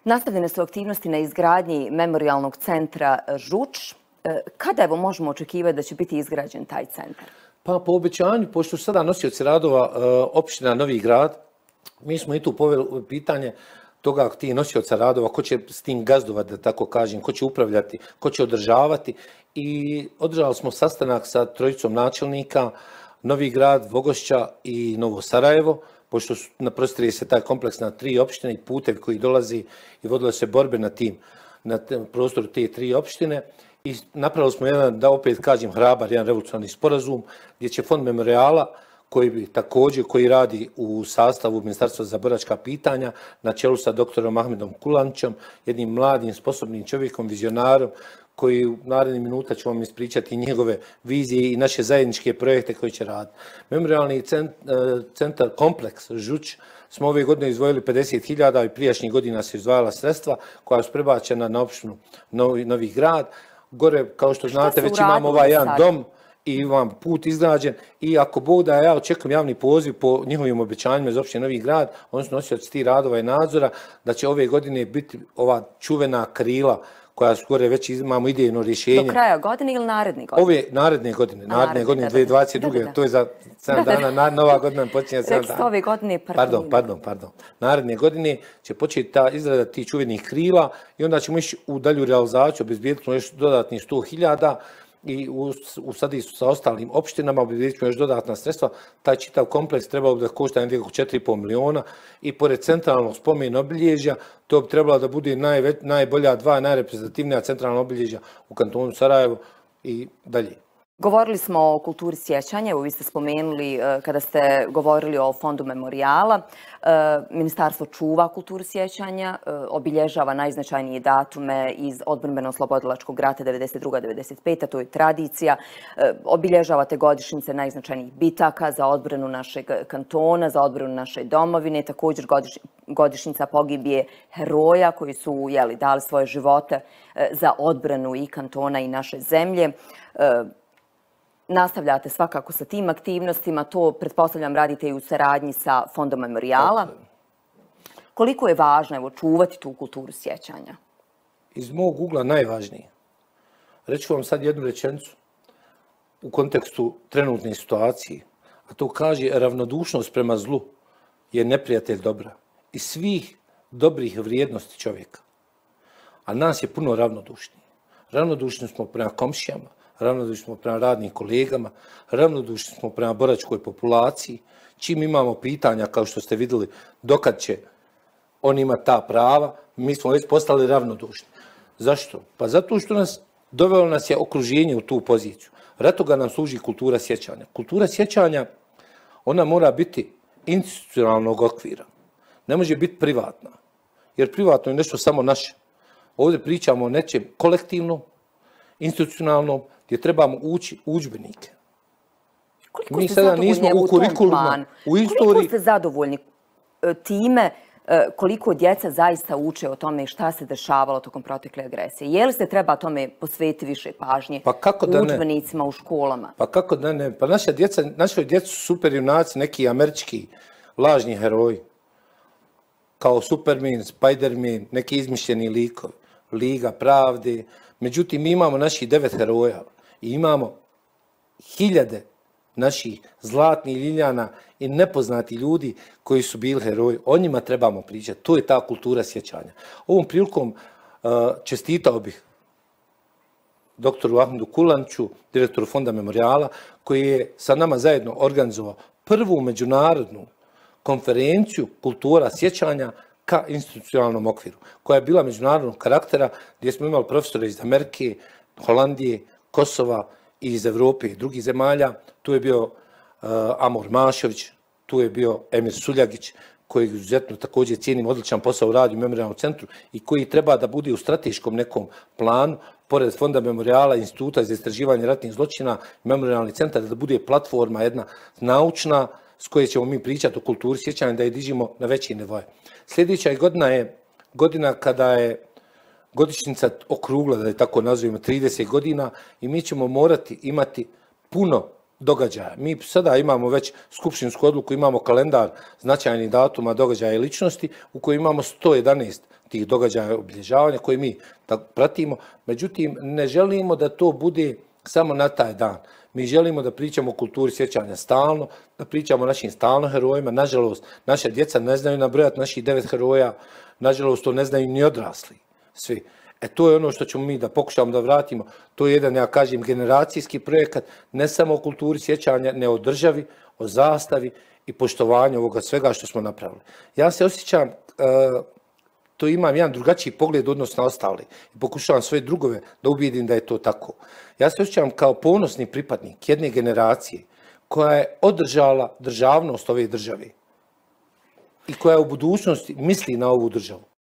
Nastavljene su aktivnosti na izgradnji memorijalnog centra Žuč. Kada evo možemo očekivati da će biti izgrađen taj centar? Pa po obećanju, pošto su sada nosioci radova opština Novi Grad, mi smo i tu poveli pitanje toga ti nosioca radova, ko će s tim gazdovati, da tako kažem, ko će upravljati, ko će održavati. I održali smo sastanak sa trojicom načelnika, Novi Grad, Vogošća i Novo Sarajevo, pošto naprostire se taj kompleks na 3 opštine i putevi koji dolazi i vodile se borbe na prostoru te 3 opštine. I napravili smo jedan, da opet kažem, hrabar, jedan revolucionarni sporazum gdje će Fond memorijala, koji radi u sastavu Ministarstva za boračka pitanja, na čelu sa doktorom Ahmedom Kulančom, jednim mladim, sposobnim čovjekom, vizionarom, koji u narednim minuta ću vam ispričati njegove vizije i naše zajedničke projekte koje će raditi. Memorijalni centar kompleks Žuč smo ove godine izdvojili 50.000 i prijašnjih godina se izdvajala sredstva koja su prebačena na opštinu Novi Grad. Gore, kao što znate, već imamo ovaj jedan dom i imam put izgrađen i ako Bog da, ja očekujem javni poziv po njihovim obećanjima iz opštine Novi Grad, oni su nosioci tih radova i nadzora, da će ove godine biti ova čuvena krila koja skoro već imamo idejno rješenje. Do kraja godine ili naredne godine? Ove naredne godine 2022. To je za 7 dana, nova godina počinje 7 dana. Rekli ste ove godine Pardon. Naredne godine će početi ta izrada tih čuvenih krila i onda ćemo ići u dalju realizaciju, obezbijediti još dodatnih 100.000 i usaditi su sa ostalim opštinama, obezbijediti ćemo još dodatna sredstva. Taj čitav kompleks trebao bi da košta negdje oko 4,5 miliona i pored centralnog spomen obilježja, to bi trebalo da bude najbolja dva, najreprezentativnija centralna obilježja u kantonu Sarajevo i dalje. Govorili smo o kulturi sjećanja, evo vi ste spomenuli kada ste govorili o Fondu memorijala. Ministarstvo čuva kulturu sjećanja, obilježava najznačajnije datume iz odbrambeno-oslobodilačkog rata 92-95, to je tradicija. Obilježavate godišnjice najznačajnijih bitaka za odbranu našeg kantona, za odbranu naše domovine, također godišnjica pogibije heroja koji su dali svoje živote za odbranu i kantona i naše zemlje. Nastavljate svakako sa tim aktivnostima, to pretpostavljam radite i u saradnji sa Fondom memorijala. Koliko je važno čuvati tu kulturu sjećanja? Iz mog ugla najvažnije. Reći ću vam sad jednu rečenicu u kontekstu trenutne situacije, a to kaže ravnodušnost prema zlu je neprijatelj dobra i svih dobrih vrijednosti čovjeka. A nas je puno ravnodušni. Ravnodušni smo prema komšijama, ravnodušni smo prema radnim kolegama, ravnodušni smo prema boračkoj populaciji. Čim imamo pitanja, kao što ste vidjeli, dokad će on ima ta prava, mi smo već postali ravnodušni. Zašto? Pa zato što dovelo nas je okruženje u tu poziciju. Radi toga nam služi kultura sjećanja. Kultura sjećanja, ona mora biti institucionalnog okvira. Ne može biti privatna. Jer privatno je nešto samo naše. Ovdje pričamo o nečem kolektivnom, institucionalnom, gdje trebamo ući udžbenike. Mi sada nismo u kurikuluma, u istoriji. Koliko ste zadovoljni time koliko djeca zaista uče o tome šta se dešavalo tokom protekle agresije? Je li se treba tome posvetiti više pažnje u udžbenicima, u školama? Pa kako da ne? Pa naša djeca su super junaci, neki američki lažni heroji. Kao Superman, Spiderman, neki izmišljeni likovi. Liga pravde. Međutim, mi imamo naših 9 heroja i imamo hiljade naših zlatnih ljiljana i nepoznati ljudi koji su bili heroji. O njima trebamo pričati. To je ta kultura sjećanja. Ovom prilikom čestitao bih doktoru Ahmedu Kulanču, direktoru Fonda memorijala, koji je sa nama zajedno organizovao prvu međunarodnu konferenciju kultura sjećanja ka institucionalnom okviru, koja je bila međunarodnog karaktera, gdje smo imali profesore iz Amerike, Holandije, Kosova i iz Evrope i drugih zemalja. Tu je bio Amor Mašović, tu je bio Emir Suljagić, koji izuzetno također cijenim, odličan posao radi u Memorijalnom centru i koji treba da bude u strateškom nekom planu, pored Fonda memorijala, Instituta za istraživanje ratnih zločina, Memorijalni centar, da bude platforma jedna naučna s koje ćemo mi pričati o kulturi sjećanja, da je dižimo na veći nivoje. Sljedeća godina je godina kada je godišnjica okrugla, da je tako nazovimo, 30 godina i mi ćemo morati imati puno događaja. Mi sada imamo već skupštinsku odluku, imamo kalendar značajnih datuma, događaja i ličnosti u kojoj imamo 111 tih događaja obilježavanja koje mi pratimo. Međutim, ne želimo da to bude samo na taj dan. Mi želimo da pričamo o kulturi sjećanja stalno, da pričamo o našim stalno herojima. Nažalost, naša djeca ne znaju nabrojati naših 9 heroja, nažalost to ne znaju ni odrasli svi. To je ono što ćemo mi da pokušamo da vratimo. To je jedan, ja kažem, generacijski projekat, ne samo o kulturi sjećanja, ne o državi, o zastavi i poštovanju ovoga svega što smo napravili. Ja se osjećam, to imam jedan drugačiji pogled odnosno na ostali i pokušavam svoje drugove da ubijedim da je to tako. Ja se osjećam kao ponosni pripadnik jedne generacije koja je održala državnost ove države i koja u budućnosti misli na ovu državu.